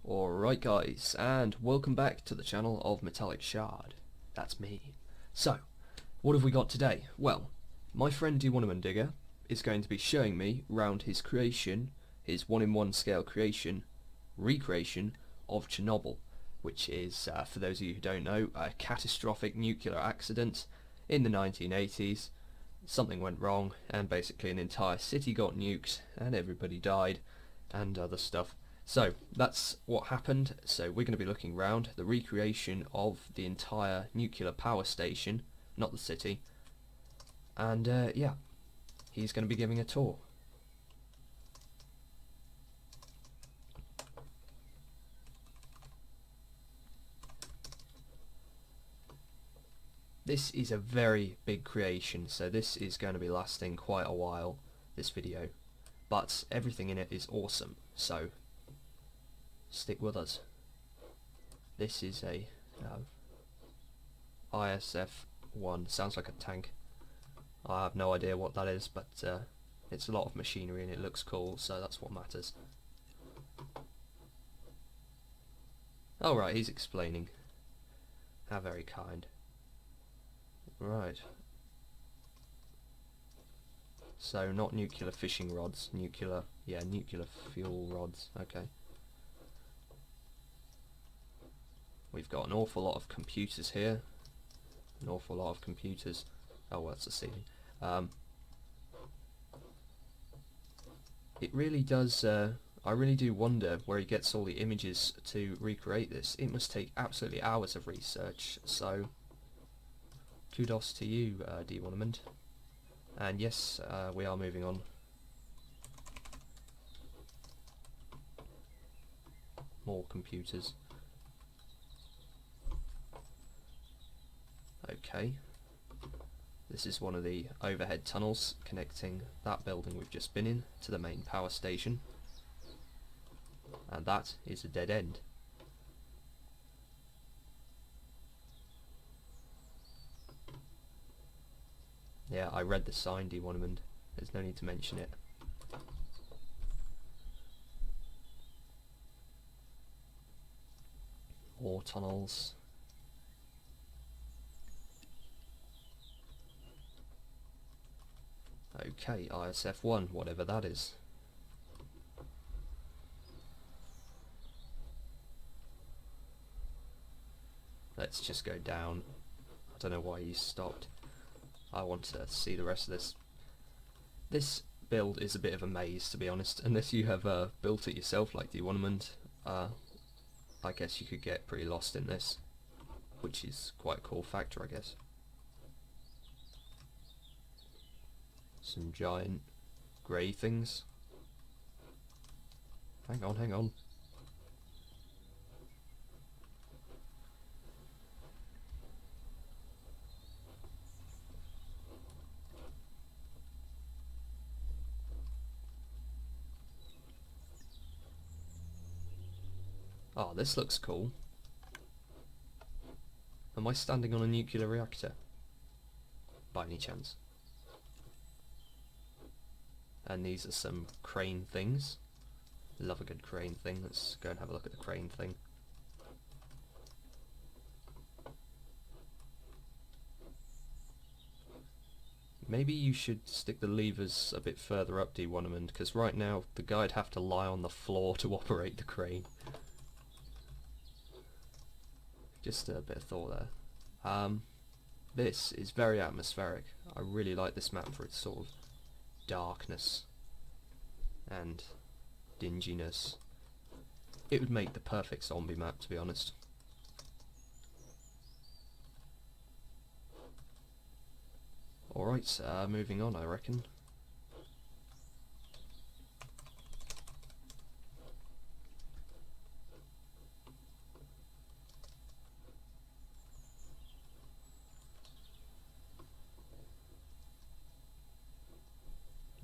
Alright guys, and welcome back to the channel of Metallic Shard. That's me. So, what have we got today? Well, my friend D1 Digger is going to be showing me round his creation, his 1-in-1 scale creation, recreation of Chernobyl, which is, for those of you who don't know, a catastrophic nuclear accident in the 1980s. Something went wrong and basically an entire city got nuked and everybody died and other stuff. So that's what happened. So we're going to be looking round the recreation of the entire nuclear power station, not the city, and yeah, he's going to be giving a tour. This is a very big creation, so this is going to be lasting quite a while, this video, but everything in it is awesome, so stick with us. This is a ISF-1, sounds like a tank. I have no idea what that is, but it's a lot of machinery and it looks cool, so that's what matters. Oh right, he's explaining. How very kind. Right. So not nuclear fishing rods, nuclear fuel rods, okay. We've got an awful lot of computers here. An awful lot of computers. Oh, well, that's the ceiling. It really does, I really do wonder where he gets all the images to recreate this. It must take absolutely hours of research, so kudos to you, D1. And yes, we are moving on. More computers. Okay, this is one of the overhead tunnels connecting that building we've just been in to the main power station, and that is a dead end. Yeah, I read the sign, D1, there's no need to mention it. More tunnels. Okay, ISF-1, whatever that is. Let's just go down. I don't know why you stopped. I want to see the rest of this. This build is a bit of a maze, to be honest. Unless you have built it yourself like D1, I guess you could get pretty lost in this, which is quite a cool factor, I guess. Some giant grey things. Hang on, hang on. Oh, this looks cool. Am I standing on a nuclear reactor? By any chance? And these are some crane things. Love a good crane thing. Let's go and have a look at the crane thing. Maybe you should stick the levers a bit further up, D1, because right now the guy'd have to lie on the floor to operate the crane. Just a bit of thought there. This is very atmospheric. I really like this map for its sort of darkness and dinginess. It would make the perfect zombie map, to be honest. Alright, moving on, I reckon.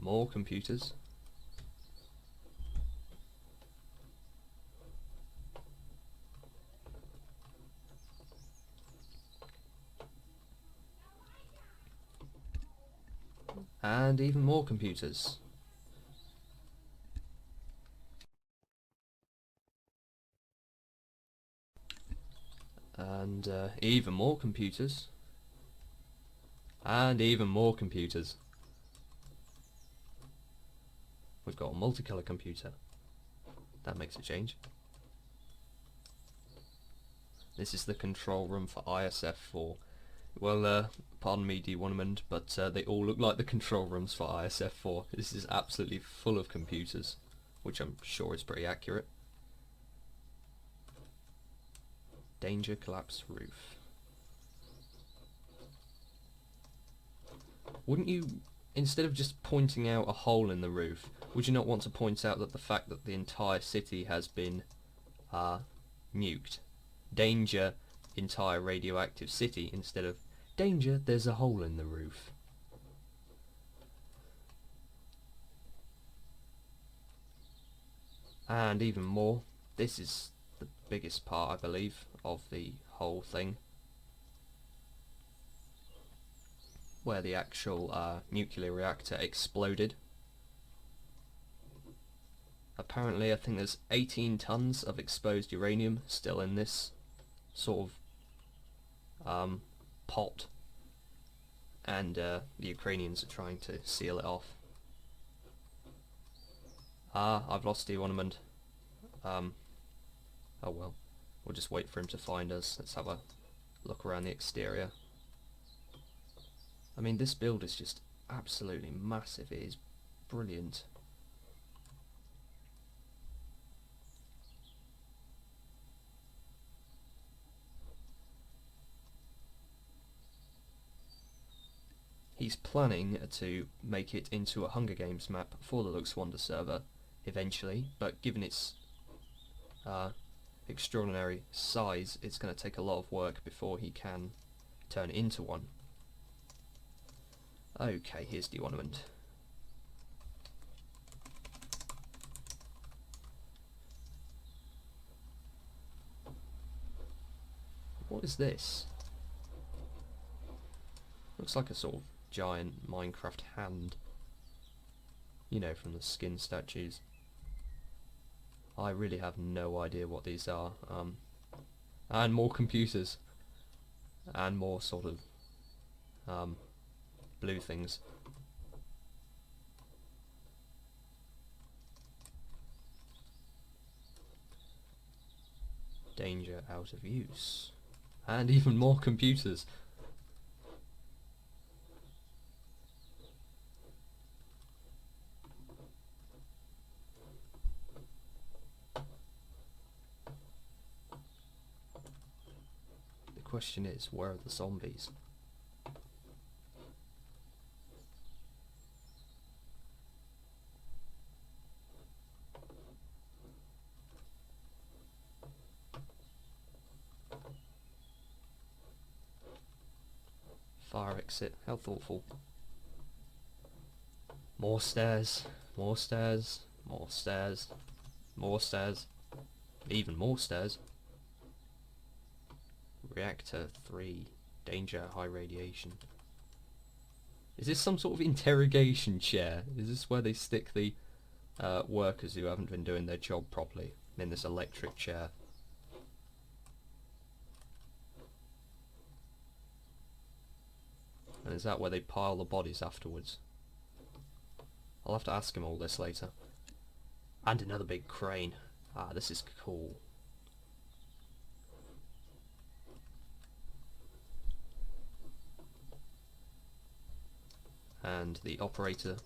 More computers. And even more computers. And even more computers. And even more computers. We've got a multicolour computer. That makes a change. This is the control room for ISF4. Well, pardon me, D1, but they all look like the control rooms for ISF4. This is absolutely full of computers, which I'm sure is pretty accurate. Danger, collapse, roof. Wouldn't you, instead of just pointing out a hole in the roof, would you not want to point out that the fact that the entire city has been nuked? Danger, entire radioactive city, instead of danger, there's a hole in the roof. And even more, this is the biggest part, I believe, of the whole thing, where the actual nuclear reactor exploded. Apparently I think there's 18 tons of exposed uranium still in this sort of pot, and the Ukrainians are trying to seal it off. I've lost the ornament. Oh well, we'll just wait for him to find us. Let's have a look around the exterior. I mean, this build is just absolutely massive. It is brilliant. He's planning to make it into a Hunger Games map for the luxwander server eventually, but given its extraordinary size, it's going to take a lot of work before he can turn it into one. Okay, here's the ornament. What is this? Looks like a sort of giant Minecraft hand. You know, from the skin statues. I really have no idea what these are. And more computers. And more sort of blue things. Danger out of use. And even more computers. The question is, where are the zombies? Fire exit, how thoughtful. More stairs, more stairs, more stairs, more stairs, even more stairs. Reactor 3, danger, high radiation. Is this some sort of interrogation chair? Is this where they stick the workers who haven't been doing their job properly, in this electric chair? And is that where they pile the bodies afterwards? I'll have to ask him all this later. And another big crane. Ah, this is cool. And the operator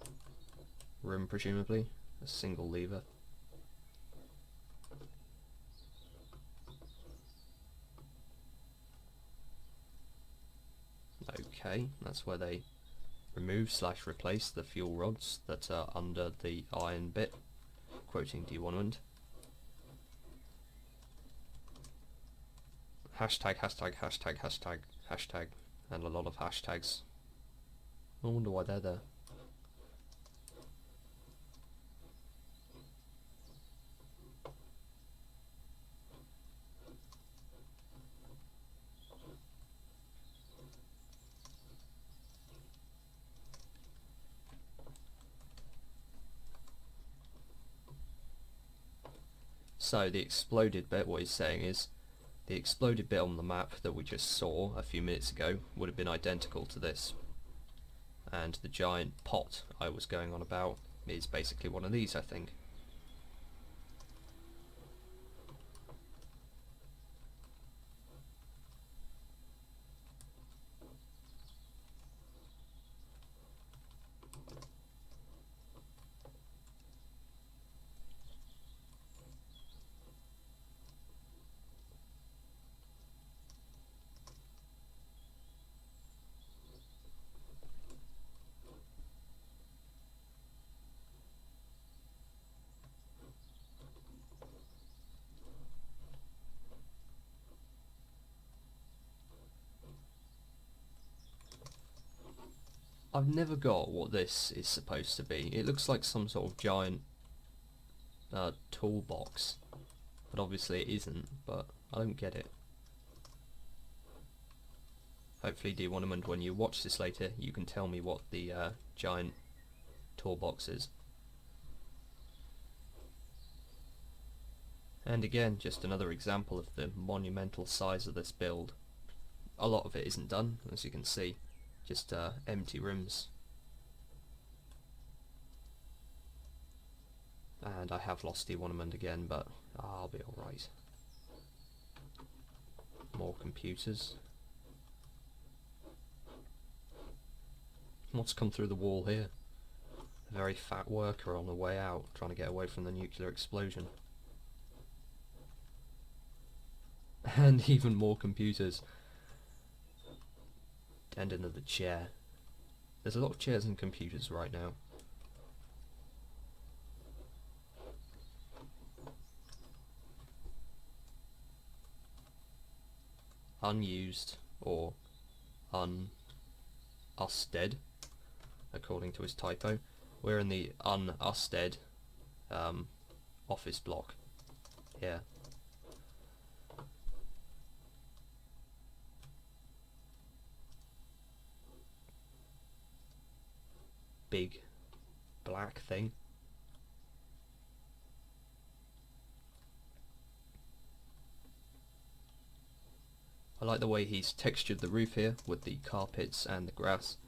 room, presumably. A single lever. Okay, that's where they remove / replace the fuel rods that are under the iron bit, quoting D1. Hashtag, hashtag, hashtag, hashtag, hashtag, and a lot of hashtags. I wonder why they're there. So the exploded bit, what he's saying is, the exploded bit on the map that we just saw a few minutes ago would have been identical to this, and the giant pot I was going on about is basically one of these, I think. I've never got what this is supposed to be. It looks like some sort of giant toolbox, but obviously it isn't, but I don't get it. Hopefully, dear Wonderman, when you watch this later, you can tell me what the giant toolbox is. And again, just another example of the monumental size of this build. A lot of it isn't done, as you can see. Just empty rooms. And I have lost the ornament again, but I'll be alright. More computers. What's come through the wall here? A very fat worker on the way out, trying to get away from the nuclear explosion. And even more computers. And another chair. There's a lot of chairs and computers right now. Unused, or unusted, according to his typo. We're in the unusted office block here. Big black thing. I like the way he's textured the roof here with the carpets and the grass.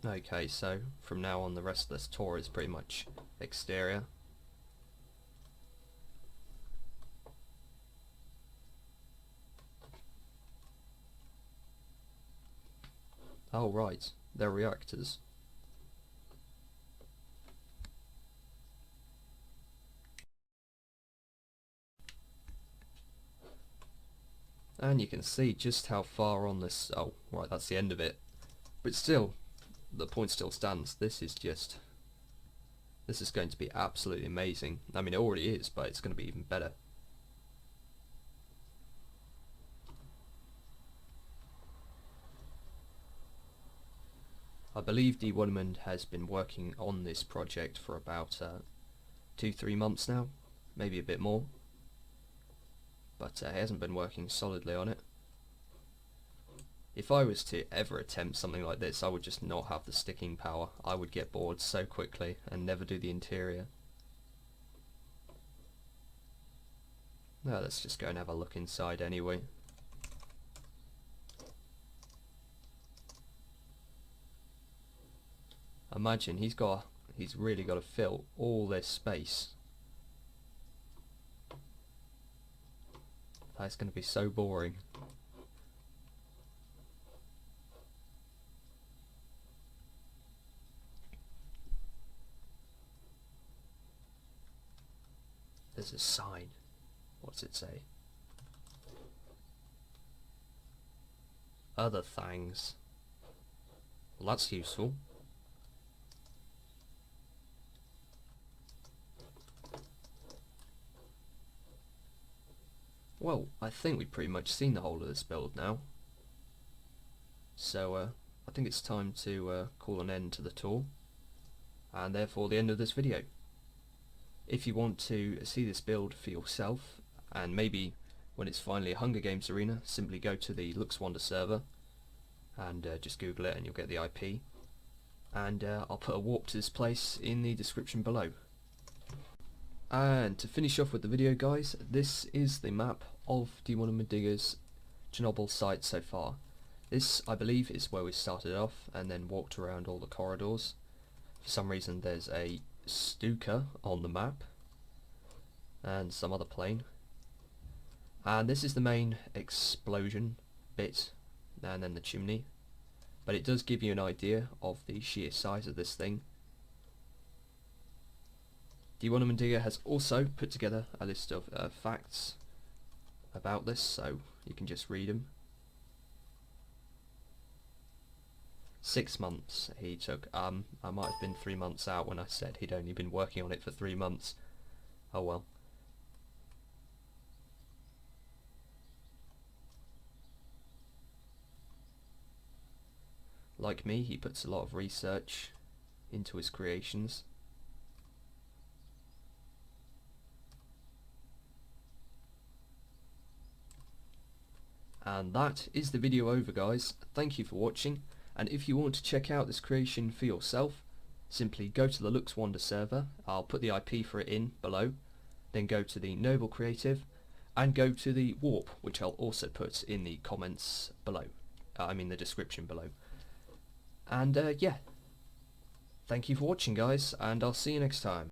Okay, so from now on the rest of this tour is pretty much exterior. Oh right, they're reactors. And you can see just how far on this... oh, right, that's the end of it. But still, the point still stands. This is going to be absolutely amazing. I mean, it already is, but it's going to be even better. I believe D. Wonderman has been working on this project for about 2-3 months now, maybe a bit more, but he hasn't been working solidly on it. If I was to ever attempt something like this, I would just not have the sticking power. I would get bored so quickly and never do the interior. Now let's just go and have a look inside anyway. Imagine he's really got to fill all this space. That's going to be so boring. There's a sign. What's it say? Other things. Well, that's useful. Well, I think we've pretty much seen the whole of this build now. So, I think it's time to call an end to the tour, and therefore the end of this video. If you want to see this build for yourself and maybe when it's finally a Hunger Games arena, simply go to the luxwander server and just Google it and you'll get the IP. And I'll put a warp to this place in the description below. And to finish off with the video, guys, this is the map of D100Digger's Chernobyl site so far. This, I believe, is where we started off and then walked around all the corridors. For some reason there's a Stuka on the map and some other plane. And this is the main explosion bit, and then the chimney. But it does give you an idea of the sheer size of this thing. D100Digger has also put together a list of facts about this, so you can just read them. 6 months he took. I might have been 3 months out when I said he'd only been working on it for 3 months. Oh well. Like me, he puts a lot of research into his creations. And that is the video over, guys. Thank you for watching, and if you want to check out this creation for yourself, simply go to the luxwander server. I'll put the IP for it in below, then go to the Noble Creative and go to the warp, which I'll also put in the comments below, the description below. And yeah, thank you for watching, guys, and I'll see you next time.